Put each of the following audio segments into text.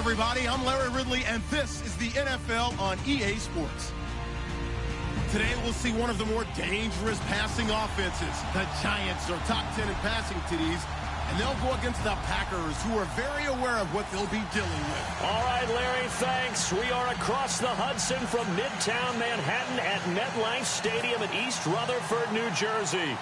everybody. I'm Larry Ridley, and this is the NFL on EA Sports. Today, we'll see one of the more dangerous passing offenses. The Giants are top 10 in passing TDs, and they'll go against the Packers, who are very aware of what they'll be dealing with. All right, Larry, thanks. We are across the Hudson from Midtown Manhattan at MetLife Stadium in East Rutherford, New Jersey.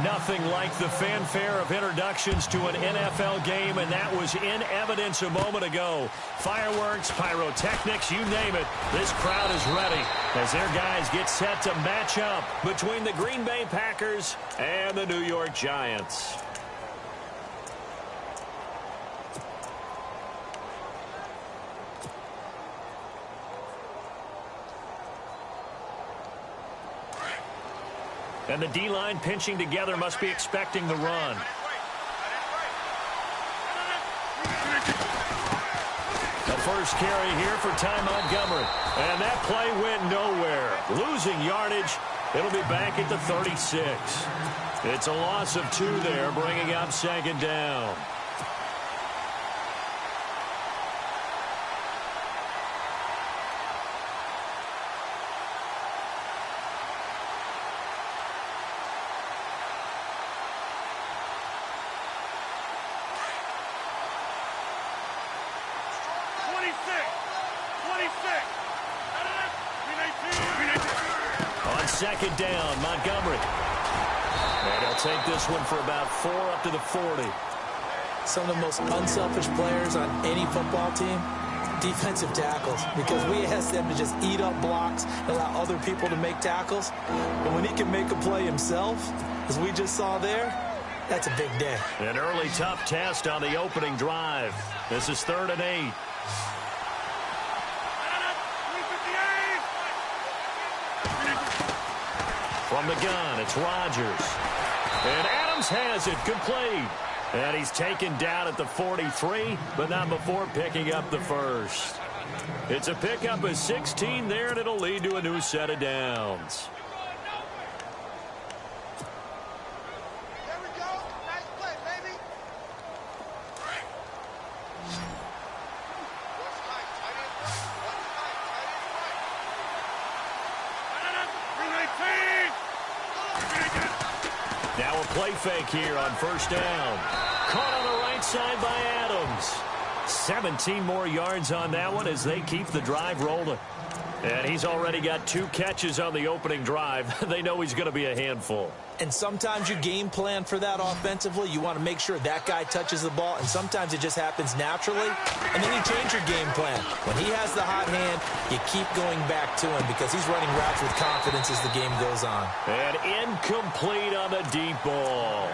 Nothing like the fanfare of introductions to an NFL game, and that was in evidence a moment ago. Fireworks, pyrotechnics, you name it. This crowd is ready as their guys get set to match up between the Green Bay Packers and the New York Giants. And the D-line pinching together must be expecting the run. The first carry here for Ty Montgomery. And that play went nowhere. Losing yardage. It'll be back at the 36. It's a loss of 2 there, bringing up second down. On second down, Montgomery. And he'll take this one for about 4 up to the 40. Some of the most unselfish players on any football team, defensive tackles, because we ask them to just eat up blocks, allow other people to make tackles. But when he can make a play himself, as we just saw there, that's a big day. An early tough test on the opening drive. This is 3rd and 8. From the gun, it's Rodgers. And Adams has it, complete. And he's taken down at the 43, but not before picking up the first. It's a pickup of 16 there, and it'll lead to a new set of downs. There we go. Nice play, baby. What's tight? Tight end right. What's tight? Tight end right. Now a play fake here on first down. Caught on the right side by Adams. 17 more yards on that one as they keep the drive rolling. And he's already got 2 catches on the opening drive. They know he's going to be a handful. And sometimes you game plan for that offensively. You want to make sure that guy touches the ball, and sometimes it just happens naturally. And then you change your game plan. When he has the hot hand, you keep going back to him because he's running routes with confidence as the game goes on. And incomplete on the deep ball.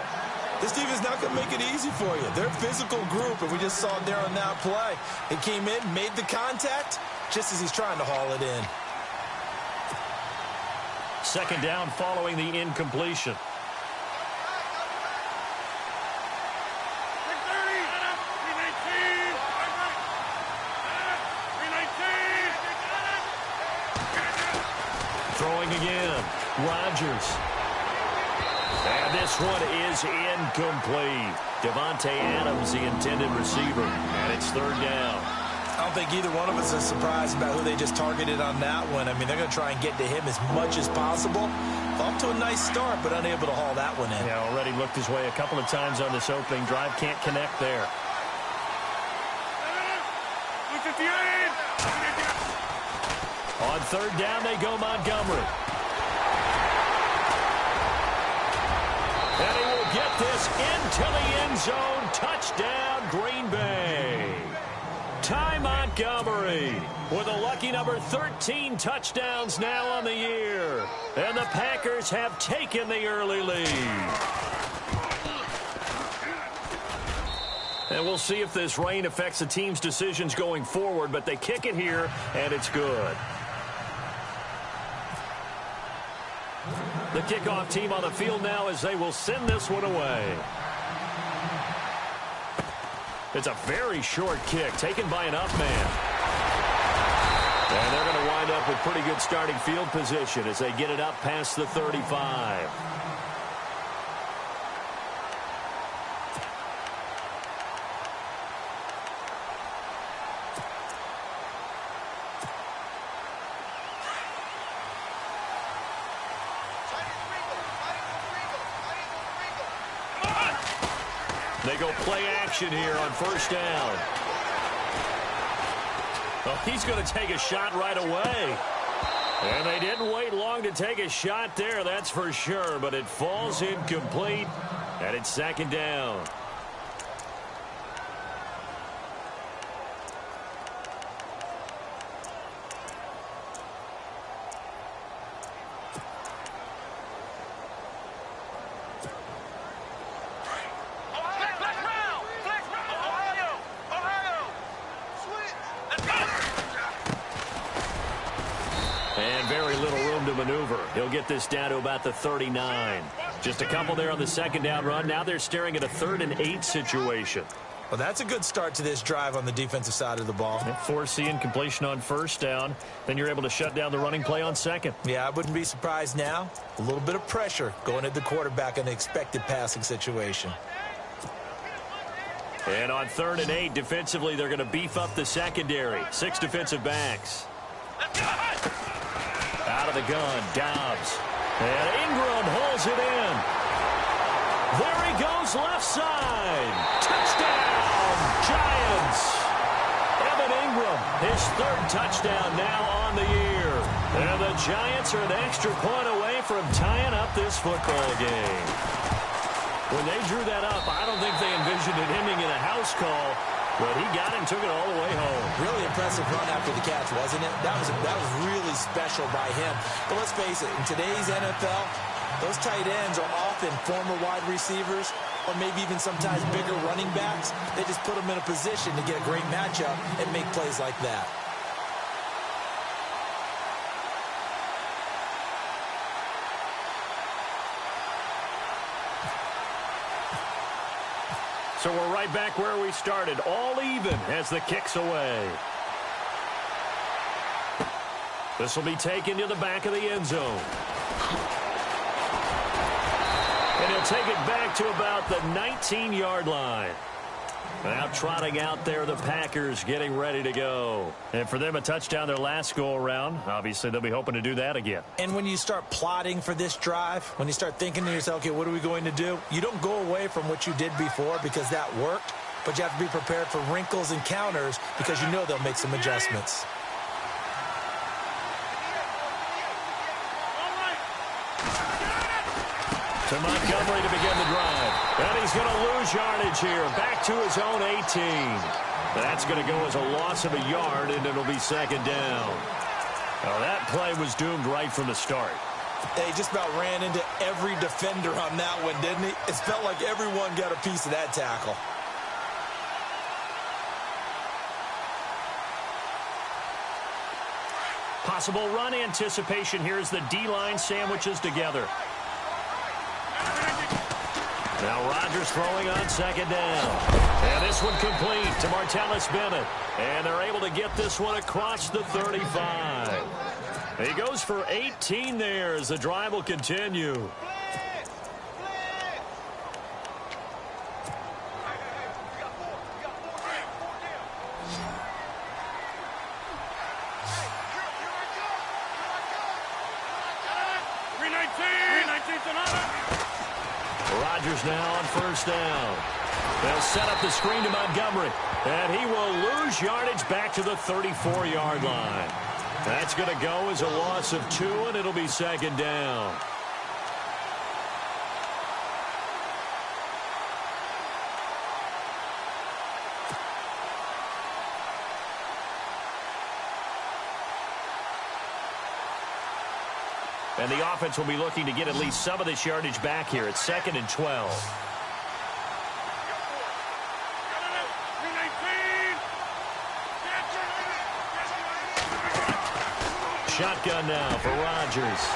This team is not going to make it easy for you. They're a physical group, and we just saw it there on that play. He came in, made the contact, just as he's trying to haul it in. Second down following the incompletion. Throwing again. Rodgers. And this one is incomplete. Davante Adams, the intended receiver. And it's 3rd down. I don't think either one of us is surprised about who they just targeted on that one. I mean, they're going to try and get to him as much as possible. Off to a nice start, but unable to haul that one in. Yeah, already looked his way a couple of times on this opening drive. Can't connect there. On 3rd down, they go Montgomery. And he will get this into the end zone. Touchdown, Green Bay. Ty Montgomery with a lucky number 13 touchdowns now on the year. And the Packers have taken the early lead. And we'll see if this rain affects the team's decisions going forward, but they kick it here, and it's good. The kickoff team on the field now as they will send this one away. It's a very short kick taken by an up man. And they're going to wind up with pretty good starting field position as they get it up past the 35. They go play action here on first down. Oh, he's going to take a shot right away. And they didn't wait long to take a shot there, that's for sure. But it falls incomplete, and it's second down. And very little room to maneuver. He'll get this down to about the 39. Just a couple there on the second down run. Now they're staring at a 3rd and 8 situation. Well, that's a good start to this drive on the defensive side of the ball. Forcing completion on first down. Then you're able to shut down the running play on second. Yeah, I wouldn't be surprised now. A little bit of pressure going at the quarterback in the expected passing situation. And on 3rd and 8, defensively, they're going to beef up the secondary. 6 defensive backs. Out of the gun, Dobbs. And Ingram holds it in. There he goes, left side. Touchdown, Giants. Evan Ingram, his 3rd touchdown now on the year. And the Giants are an extra point away from tying up this football game. When they drew that up, I don't think they envisioned it ending in a house call. But he got it and took it all the way home. Really impressive run after the catch, wasn't it? That was really special by him. But let's face it, in today's NFL, those tight ends are often former wide receivers or maybe even sometimes bigger running backs. They just put them in a position to get a great matchup and make plays like that. So we're right back where we started, all even as the kick's away. This will be taken to the back of the end zone. And he'll take it back to about the 19-yard line. Now trotting out there, the Packers getting ready to go. And for them, a touchdown their last go-around. Obviously, they'll be hoping to do that again. And when you start plotting for this drive, when you start thinking to yourself, okay, what are we going to do? You don't go away from what you did before because that worked, but you have to be prepared for wrinkles and counters because you know they'll make some adjustments. To Montgomery to begin the drive. And he's going to lose yardage here. Back to his own 18. That's going to go as a loss of a yard, and it'll be second down. Well, that play was doomed right from the start. They just about ran into every defender on that one, didn't he? It felt like everyone got a piece of that tackle. Possible run anticipation here as the D-line sandwiches together. Now Rodgers throwing on second down. And this one complete to Martellus Bennett. And they're able to get this one across the 35. He goes for 18 there as the drive will continue. Rodgers now on first down. They'll set up the screen to Montgomery. And he will lose yardage back to the 34-yard line. That's going to go as a loss of 2, and it'll be second down. And the offense will be looking to get at least some of this yardage back here. It's 2nd and 12. Shotgun now for Rodgers.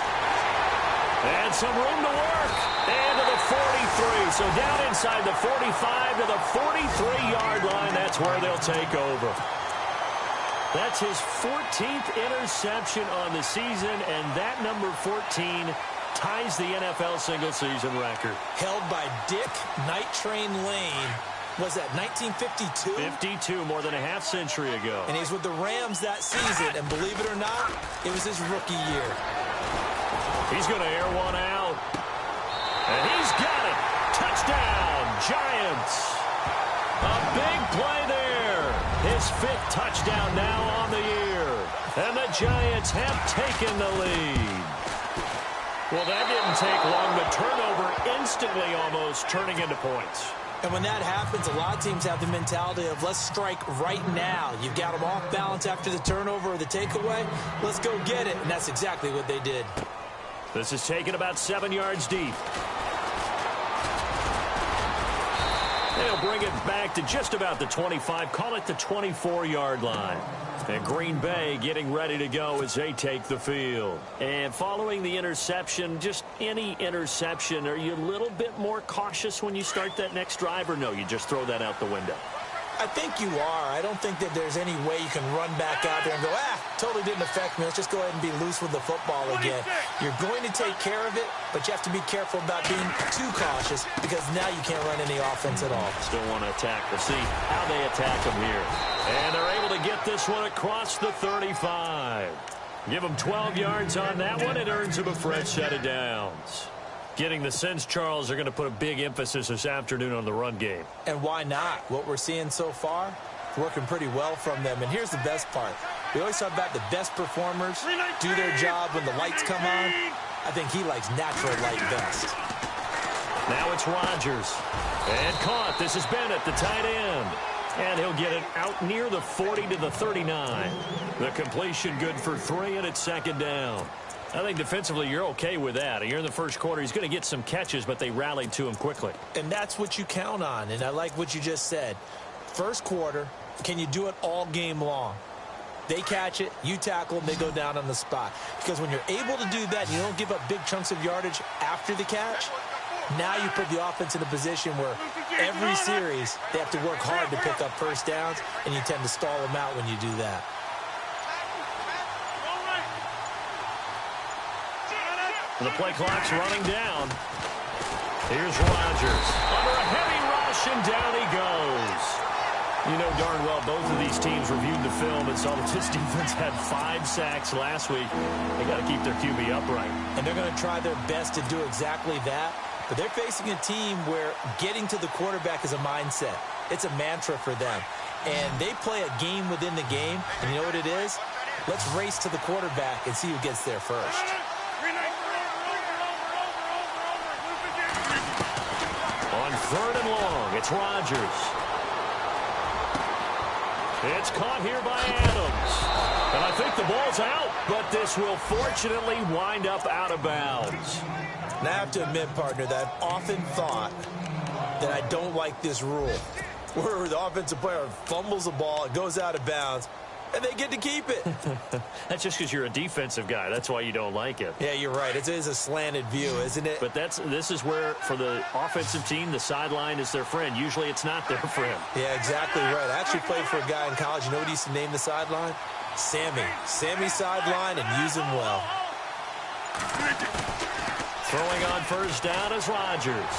And some room to work. And to the 43. So down inside the 45 to the 43-yard line. That's where they'll take over. That's his 14th interception on the season, and that number 14 ties the NFL single-season record. Held by Dick Night Train Lane. Was that 1952? 52, more than a half-century ago. And he's with the Rams that season, and believe it or not, it was his rookie year. He's going to air one out. And he's got it. Touchdown, Giants. A big play there. His 5th touchdown now on the year. And the Giants have taken the lead. Well, that didn't take long. The turnover instantly almost turning into points. And when that happens, a lot of teams have the mentality of let's strike right now. You've got them off balance after the turnover or the takeaway. Let's go get it. And that's exactly what they did. This is taken about 7 yards deep. They'll bring it back to just about the 25, call it the 24-yard line. And Green Bay getting ready to go as they take the field. And following the interception, just any interception, are you a little bit more cautious when you start that next drive, or no, you just throw that out the window? I think you are. I don't think that there's any way you can run back out there and go, totally didn't affect me. Let's just go ahead and be loose with the football again. You're going to take care of it, but you have to be careful about being too cautious because now you can't run any offense at all. Still want to attack. We'll see how they attack them here. And they're able to get this one across the 35. Give them 12 yards on that one. It earns them a fresh set of downs. Getting the sense, Charles, they're going to put a big emphasis this afternoon on the run game. And why not? What we're seeing so far, working pretty well from them. And here's the best part. We always talk about the best performers do their job when the lights come on. I think he likes natural light best. Now it's Rodgers. And caught. This is Bennett, the tight end. And he'll get it out near the 40 to the 39. The completion good for 3, and it's 2nd down. I think defensively you're okay with that. You're in the first quarter. He's going to get some catches, but they rallied to him quickly. And that's what you count on, and I like what you just said. First quarter, can you do it all game long? They catch it, you tackle, and they go down on the spot. Because when you're able to do that, you don't give up big chunks of yardage after the catch, now you put the offense in a position where every series they have to work hard to pick up first downs, and you tend to stall them out when you do that. The play clock's running down. Here's Rodgers. Under a heavy rush, and down he goes. You know darn well both of these teams reviewed the film and saw that this defense had 5 sacks last week. They got to keep their QB upright. And they're going to try their best to do exactly that. But they're facing a team where getting to the quarterback is a mindset. It's a mantra for them. And they play a game within the game. And you know what it is? Let's race to the quarterback and see who gets there first. On 3rd and long, it's Rodgers. It's caught here by Adams. And I think the ball's out, but this will fortunately wind up out of bounds. And I have to admit, partner, that I've often thought that I don't like this rule, where the offensive player fumbles the ball, it goes out of bounds, and they get to keep it. That's just because you're a defensive guy. That's why you don't like it. Yeah, you're right. It is a slanted view, isn't it? But this is where, for the offensive team, the sideline is their friend. Usually it's not their friend. Yeah, exactly right. I actually played for a guy in college. You know what he used to name the sideline? Sammy. Sammy sideline, and use him well. Throwing on first down is Rodgers.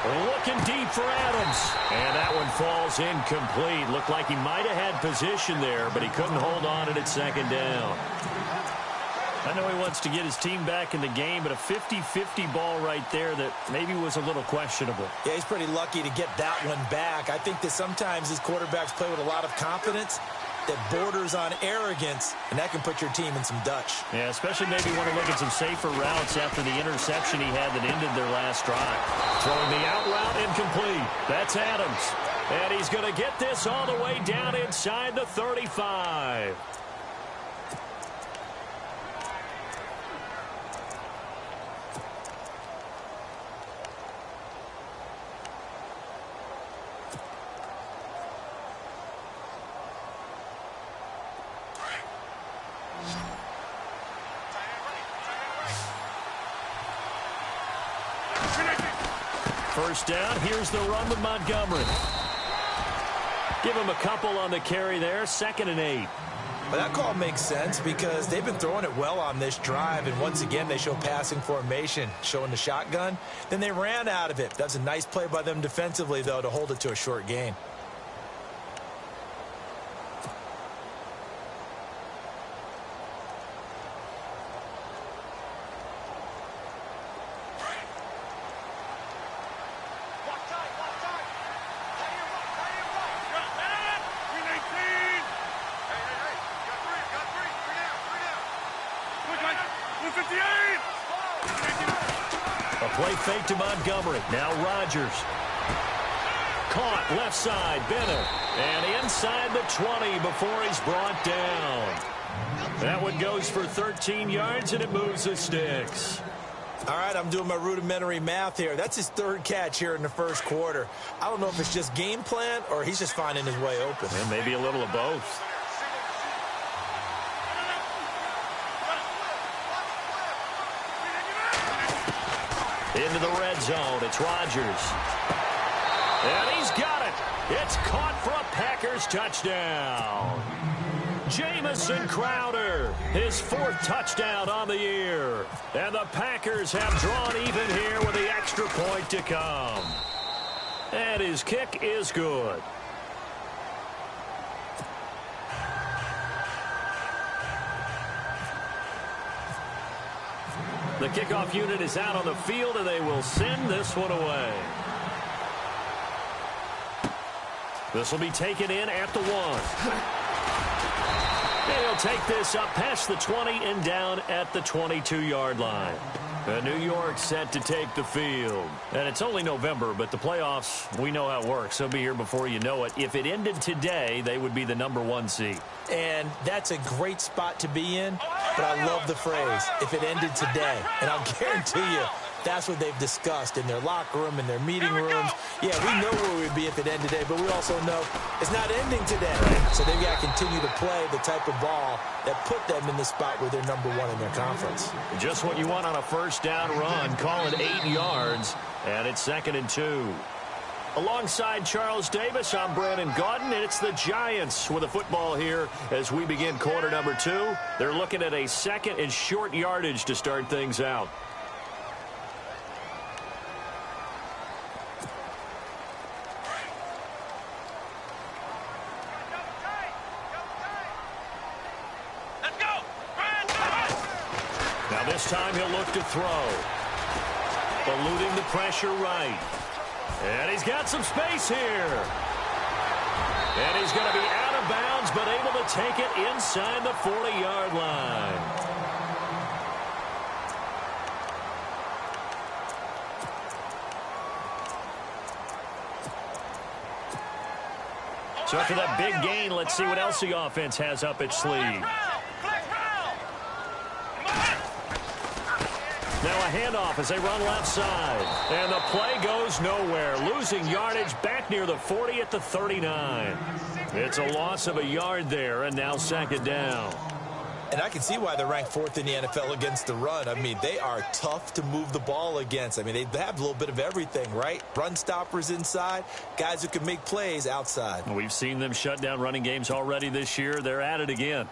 Looking deep for Adams. And that one falls incomplete. Looked like he might have had position there, but he couldn't hold on and it's 2nd down. I know he wants to get his team back in the game, but a 50-50 ball right there that maybe was a little questionable. Yeah, he's pretty lucky to get that one back. I think that sometimes these quarterbacks play with a lot of confidence that borders on arrogance, and that can put your team in some Dutch. Yeah, especially maybe want to look at some safer routes after the interception he had that ended their last drive. Throwing the out route incomplete. That's Adams. And he's going to get this all the way down inside the 35. First down, here's the run with Montgomery. Give him a couple on the carry there, 2nd and 8. Well, that call makes sense because they've been throwing it well on this drive, and once again they show passing formation, showing the shotgun. Then they ran out of it. That's a nice play by them defensively, though, to hold it to a short gain. Play fake to Montgomery. Now Rodgers. Caught left side, Bennett. And inside the 20 before he's brought down. That one goes for 13 yards, and it moves the sticks. All right, I'm doing my rudimentary math here. That's his third catch here in the first quarter. I don't know if it's just game plan or he's just finding his way open. And maybe a little of both. Into the red zone, it's Rodgers. And he's got it. It's caught for a Packers touchdown. Jamison Crowder, his 4th touchdown on the year. And the Packers have drawn even here with the extra point to come. And his kick is good. The kickoff unit is out on the field, and they will send this one away. This will be taken in at the 1. And he'll take this up past the 20 and down at the 22-yard line. New York set to take the field. And it's only November, but the playoffs, we know how it works. They'll be here before you know it. If it ended today, they would be the #1 seed. And that's a great spot to be in, but I love the phrase, if it ended today. And I'll guarantee you, that's what they've discussed in their locker room, in their meeting rooms. Yeah, we know where we'd be if it ended today, but we also know it's not ending today. So they've got to continue to play the type of ball that put them in the spot where they're #1 in their conference. Just what you want on a first down run. Call it 8 yards, and it's 2nd and 2. Alongside Charles Davis, I'm Brandon Gaudin, and it's the Giants with the football here as we begin quarter number 2. They're looking at a 2nd and short yardage to start things out. This time he'll look to throw. Eluding the pressure right. And he's got some space here. And he's going to be out of bounds, but able to take it inside the 40-yard line. So after that big gain, let's see what else the offense has up its sleeve. Now a handoff as they run left side. And the play goes nowhere. Losing yardage back near the 40 at the 39. It's a loss of a yard there, and now 2nd down. And I can see why they're ranked 4th in the NFL against the run. I mean, they are tough to move the ball against. I mean, they have a little bit of everything, right? Run stoppers inside, guys who can make plays outside. We've seen them shut down running games already this year. They're at it again.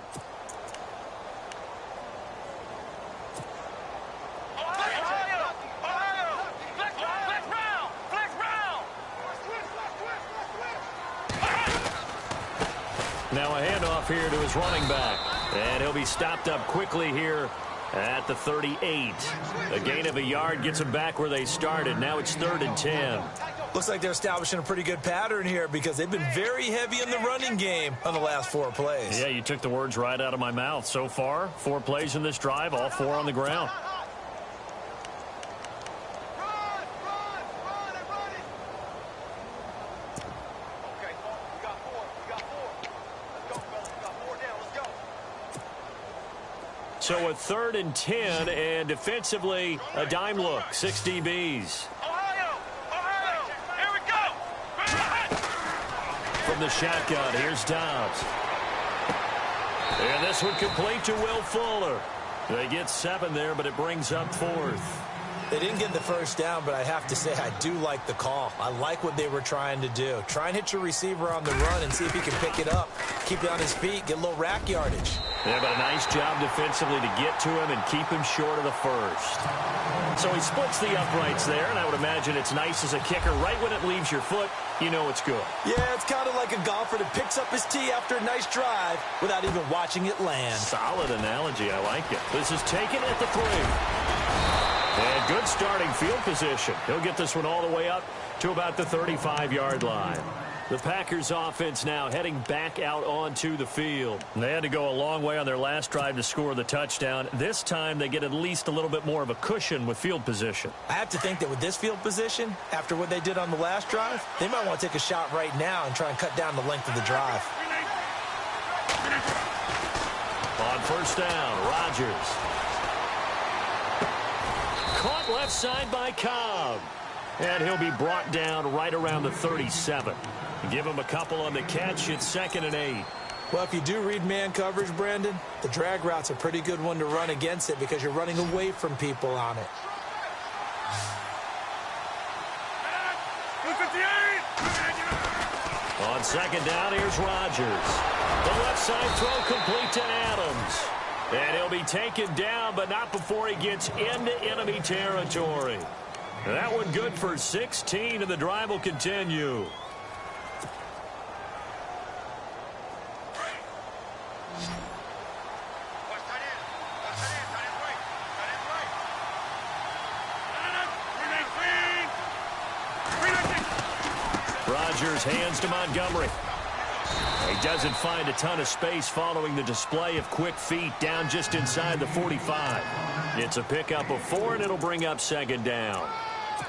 Now a handoff here to his running back. And he'll be stopped up quickly here at the 38. A gain of a yard gets them back where they started. Now it's 3rd and 10. Looks like they're establishing a pretty good pattern here because they've been very heavy in the running game on the last 4 plays. Yeah, you took the words right out of my mouth. So far, 4 plays in this drive, all 4 on the ground. So a 3rd and 10, and defensively, a dime look. 6 DBs. Ohio, here we go. From the shotgun, here's Dobbs. And this one complete to Will Fuller. They get 7 there, but it brings up 4th. They didn't get the first down, but I have to say I do like the call. I like what they were trying to do. Try and hit your receiver on the run and see if he can pick it up. Keep it on his feet, get a little rack yardage. Yeah, but a nice job defensively to get to him and keep him short of the first. So he splits the uprights there, and I would imagine it's nice as a kicker. Right when it leaves your foot, you know it's good. Yeah, it's kind of like a golfer that picks up his tee after a nice drive without even watching it land. Solid analogy. I like it. This is taken at the 3. And good starting field position. He'll get this one all the way up to about the 35-yard line. The Packers offense now heading back out onto the field. They had to go a long way on their last drive to score the touchdown. This time they get at least a little bit more of a cushion with field position. I have to think that with this field position, after what they did on the last drive, they might want to take a shot right now and try and cut down the length of the drive. On first down, Rodgers. Caught left side by Cobb. And he'll be brought down right around the 37. Give him a couple on the catch. It's 2nd and 8. Well, if you do read man coverage, Brandon, the drag route's a pretty good one to run against it because you're running away from people on it. On 2nd down, here's Rodgers. The left side throw complete to Adams. And he'll be taken down, but not before he gets into enemy territory. That one good for 16, and the drive will continue. Rodgers hands to Montgomery. He doesn't find a ton of space following the display of quick feet down just inside the 45. It's a pickup of 4, and it'll bring up 2nd down.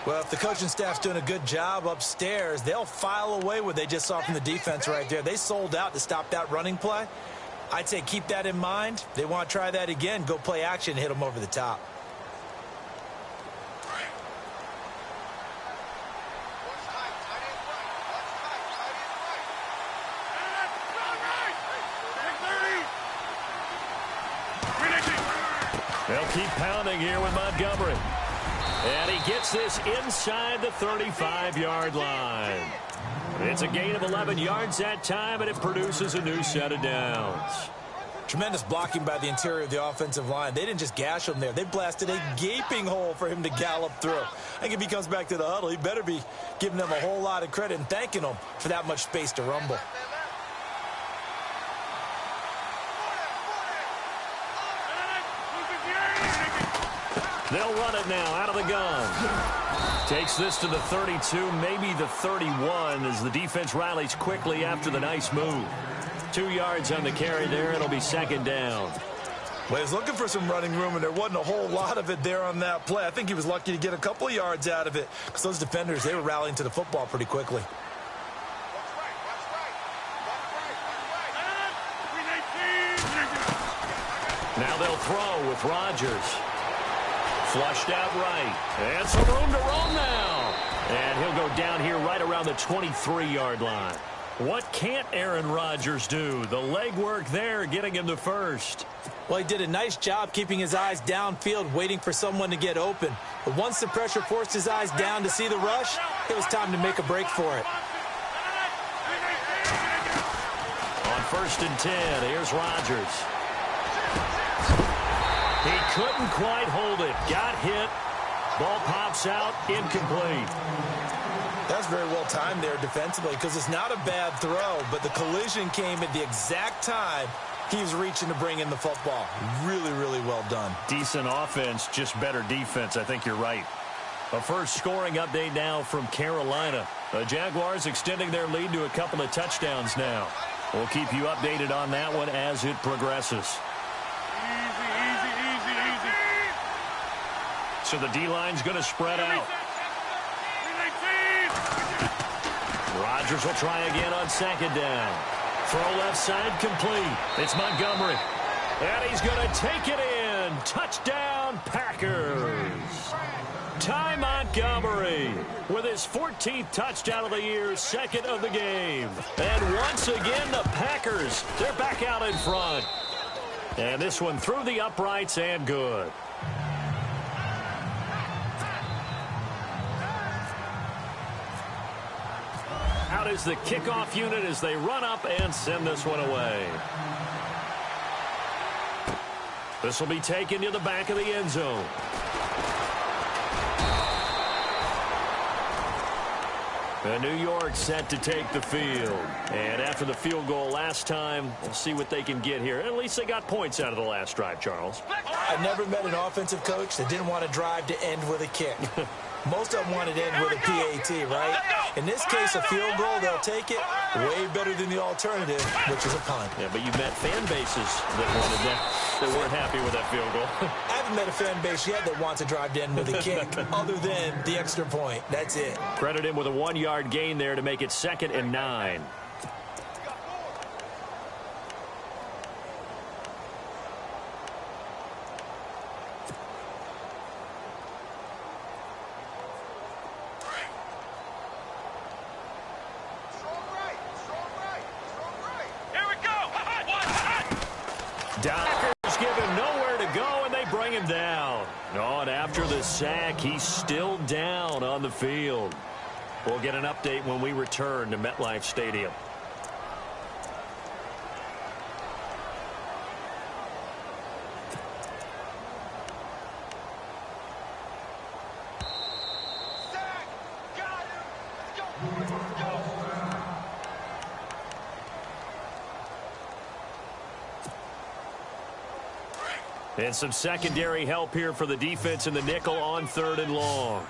Well, if the coaching staff's doing a good job upstairs, they'll file away what they just saw from the defense right there. They sold out to stop that running play. I'd say keep that in mind. They want to try that again. Go play action, hit them over the top. They'll keep pounding here with Montgomery. And he gets this inside the 35-yard line. It's a gain of 11 yards that time, and it produces a new set of downs. Tremendous blocking by the interior of the offensive line. They didn't just gash him there. They blasted a gaping hole for him to gallop through. I think if he comes back to the huddle, he better be giving them a whole lot of credit and thanking them for that much space to rumble. They'll run it now out of the gun. Takes this to the 32, maybe the 31, as the defense rallies quickly after the nice move. 2 yards on the carry there. It'll be 2nd down. Well, he was looking for some running room, and there wasn't a whole lot of it there on that play. I think he was lucky to get a couple of yards out of it because those defenders, they were rallying to the football pretty quickly. Now they'll throw with Rodgers. Flushed out right. And some room to roam now. And he'll go down here right around the 23-yard line. What can't Aaron Rodgers do? The legwork there getting him the first. Well, he did a nice job keeping his eyes downfield, waiting for someone to get open. But once the pressure forced his eyes down to see the rush, it was time to make a break for it. On 1st and 10, here's Rodgers. He couldn't quite hold it. Got hit. Ball pops out. Incomplete. That's very well timed there defensively because it's not a bad throw, but the collision came at the exact time he was reaching to bring in the football. Really, really well done. Decent offense, just better defense. I think you're right. A first scoring update now from Carolina. The Jaguars extending their lead to a couple of touchdowns now. We'll keep you updated on that one as it progresses. So the D-line's going to spread out. Rodgers will try again on 2nd down. Throw left side complete. It's Montgomery. And he's going to take it in. Touchdown, Packers. Ty Montgomery with his 14th touchdown of the year, 2nd of the game. And once again, the Packers, they're back out in front. And this one through the uprights and good. Out is the kickoff unit as they run up and send this one away. This will be taken to the back of the end zone. And New York set to take the field. And after the field goal last time, we'll see what they can get here. At least they got points out of the last drive, Charles. I've never met an offensive coach that didn't want to drive to end with a kick. Most of them wanted to end with a PAT, right? In this case, a field goal, they'll take it way better than the alternative, which is a punt. Yeah, but you've met fan bases that wanted that weren't happy with that field goal. I haven't met a fan base yet that wants to drive in with a kick other than the extra point. That's it. Credit him with a 1-yard gain there to make it 2nd and 9. Dockers give him nowhere to go, and they bring him down. Oh, and after the sack, he's still down on the field. We'll get an update when we return to MetLife Stadium. And some secondary help here for the defense in the nickel on 3rd and long.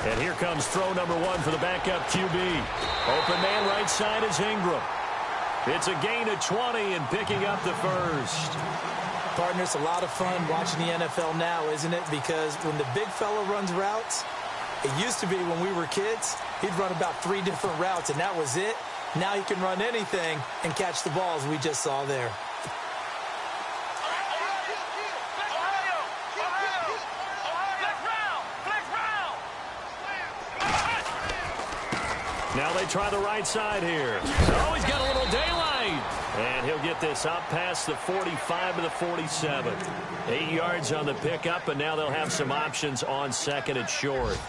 And here comes throw number 1 for the backup QB. Open man right side is Ingram. It's a gain of 20 and picking up the first. Partner, it's a lot of fun watching the NFL now, isn't it? Because when the big fella runs routes, it used to be when we were kids, he'd run about 3 different routes, and that was it. Now he can run anything and catch the balls we just saw there. Now they try the right side here. Oh, he's got a little daylight. And he'll get this up past the 45 to the 47. 8 yards on the pickup, and now they'll have some options on 2nd and short.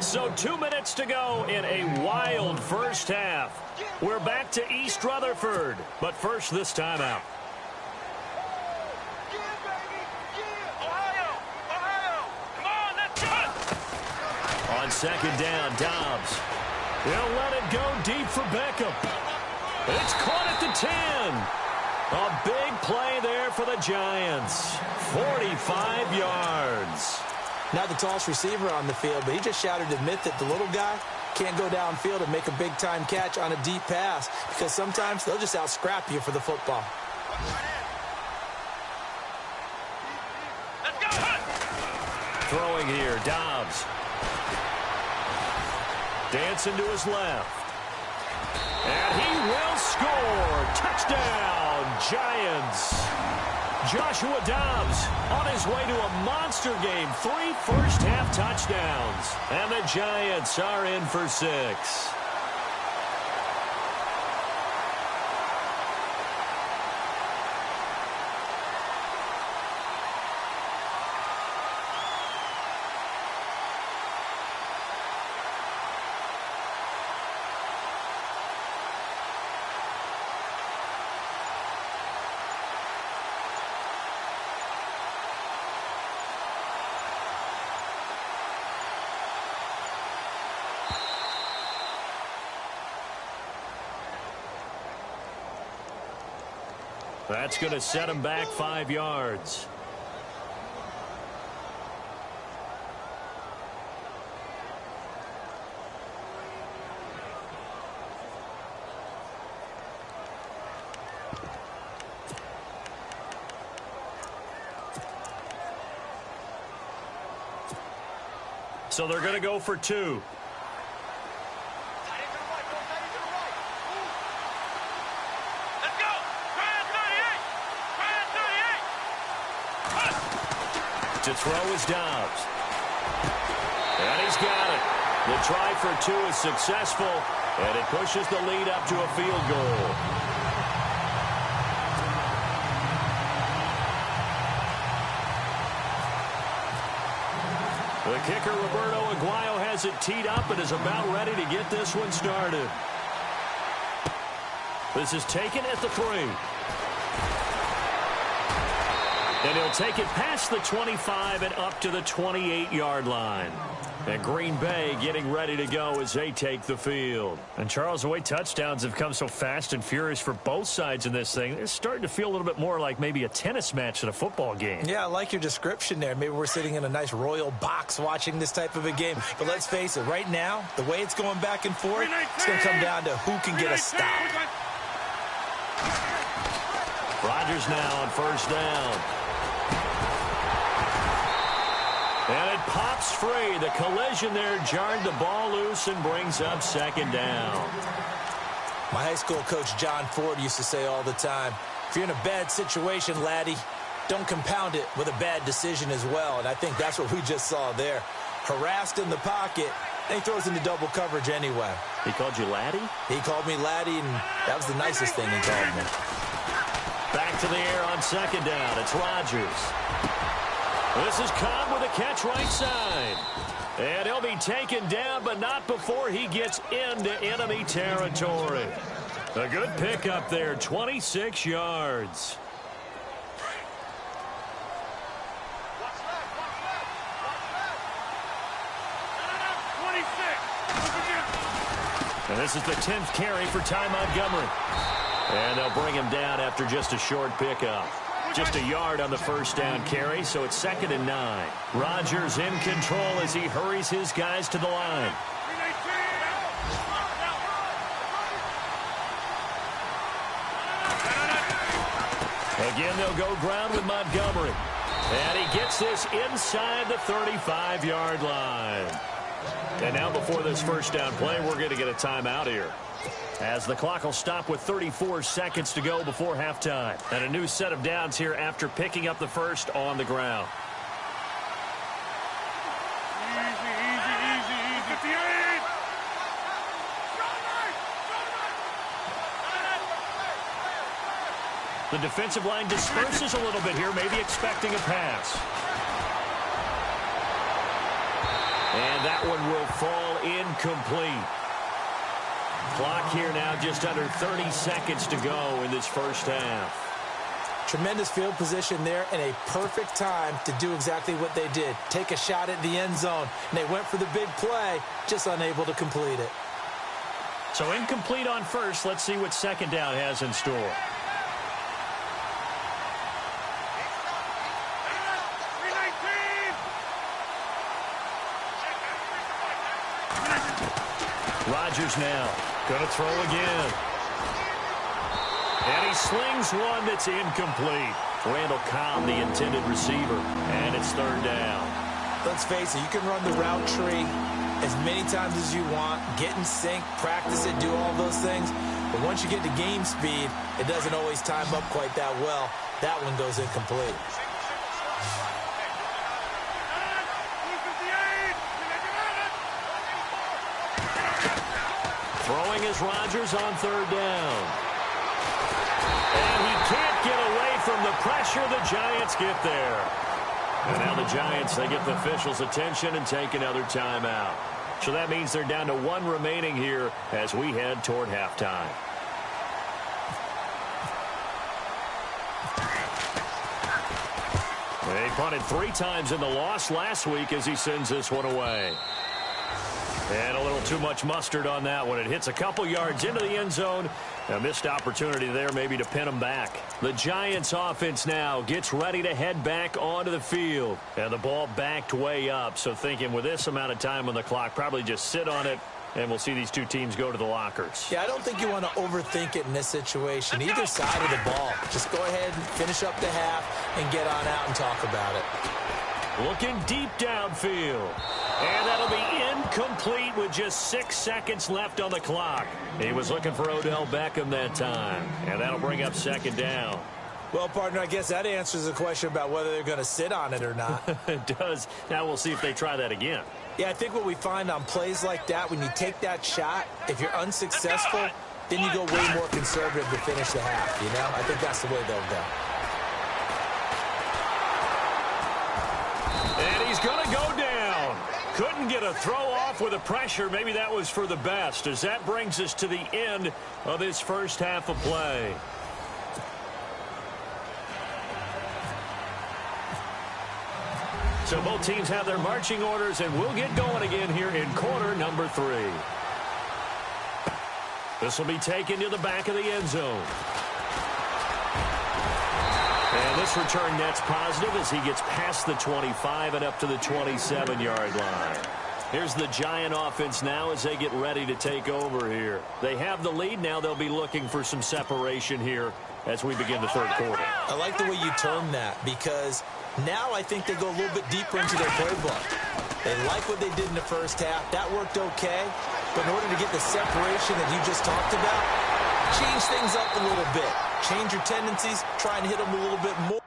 So 2 minutes to go in a wild first half. We're back to East Rutherford, but first this timeout. On 2nd down, Dobbs. He'll let it go deep for Beckham. It's caught at the 10. A big play there for the Giants. 45 yards. Not the tallest receiver on the field, but he just shouted to admit that the little guy can't go downfield and make a big-time catch on a deep pass because sometimes they'll just out-scrap you for the football. Throwing here, Dobbs. Dancing to his left. And he will score. Touchdown, Giants. Joshua Dobbs on his way to a monster game. 3 first-half touchdowns. And the Giants are in for 6. That's going to set him back 5 yards. So they're going to go for 2. To throw is Dobbs. And he's got it. The try for 2 is successful, and it pushes the lead up to a field goal. The kicker, Roberto Aguayo, has it teed up and is about ready to get this one started. This is taken at the 3. And he'll take it past the 25 and up to the 28-yard line. And Green Bay getting ready to go as they take the field. And, Charles, the way touchdowns have come so fast and furious for both sides in this thing, it's starting to feel a little bit more like maybe a tennis match than a football game. Yeah, I like your description there. Maybe we're sitting in a nice royal box watching this type of a game. But let's face it, right now, the way it's going back and forth, it's going to come down to who can get a stop. Rodgers now on first down. And it pops free. The collision there jarred the ball loose and brings up second down. My high school coach John Ford used to say all the time, if you're in a bad situation, laddie, don't compound it with a bad decision as well. And I think that's what we just saw there. Harassed in the pocket, and he throws into double coverage anyway. He called you laddie? He called me laddie, and that was the nicest thing he called me. Back to the air on second down. It's Rodgers. This is Cobb with a catch right side. And he'll be taken down, but not before he gets into enemy territory. A good pickup there, 26 yards. And this is the 10th carry for Ty Montgomery. And they'll bring him down after just a short pickup. Just a yard on the first down carry, so it's 2nd and 9. Rodgers in control as he hurries his guys to the line. Again, they'll go ground with Montgomery. And he gets this inside the 35-yard line. And now before this first down play, we're going to get a timeout here, as the clock will stop with 34 seconds to go before halftime. And a new set of downs here after picking up the first on the ground. Easy. 58. The defensive line disperses a little bit here, maybe expecting a pass. And that one will fall incomplete. Clock here now just under 30 seconds to go in this first half. Tremendous field position there and a perfect time to do exactly what they did. Take a shot at the end zone. And they went for the big play, just unable to complete it. So incomplete on first. Let's see what second down has in store. Rodgers now going to throw again. And he slings one that's incomplete. Randall Cobb, the intended receiver. And it's third down. Let's face it, you can run the route tree as many times as you want, get in sync, practice it, do all those things. But once you get to game speed, it doesn't always time up quite that well. That one goes incomplete. Throwing is Rodgers on third down. And he can't get away from the pressure. The Giants get there. And now the Giants, they get the officials' attention and take another timeout. So that means they're down to one remaining here as we head toward halftime. They punted 3 times in the loss last week as he sends this one away. And a little too much mustard on that one. It hits a couple yards into the end zone. A missed opportunity there maybe to pin them back. The Giants offense now gets ready to head back onto the field. And the ball backed way up. So thinking with this amount of time on the clock, probably just sit on it. And we'll see these two teams go to the lockers. Yeah, I don't think you want to overthink it in this situation. Either side of the ball. Just go ahead and finish up the half and get on out and talk about it. Looking deep downfield. And that'll be incomplete with just 6 seconds left on the clock. He was looking for Odell Beckham that time. And that'll bring up second down. Well, partner, I guess that answers the question about whether they're going to sit on it or not. It does. Now we'll see if they try that again. Yeah, I think what we find on plays like that, when you take that shot, if you're unsuccessful, then you go way more conservative to finish the half, you know? I think that's the way they'll go. And he's going to go down. Couldn't get a throw off with the pressure. Maybe that was for the best, as that brings us to the end of this first half of play. So both teams have their marching orders, and we'll get going again here in quarter number 3. This will be taken to the back of the end zone. And this return net's positive as he gets past the 25 and up to the 27-yard line. Here's the Giant offense now as they get ready to take over here. They have the lead. Now they'll be looking for some separation here as we begin the third quarter. I like the way you term that, because now I think they go a little bit deeper into their playbook. They like what they did in the first half. That worked okay. But in order to get the separation that you just talked about, change things up a little bit. Change your tendencies. Try and hit them a little bit more.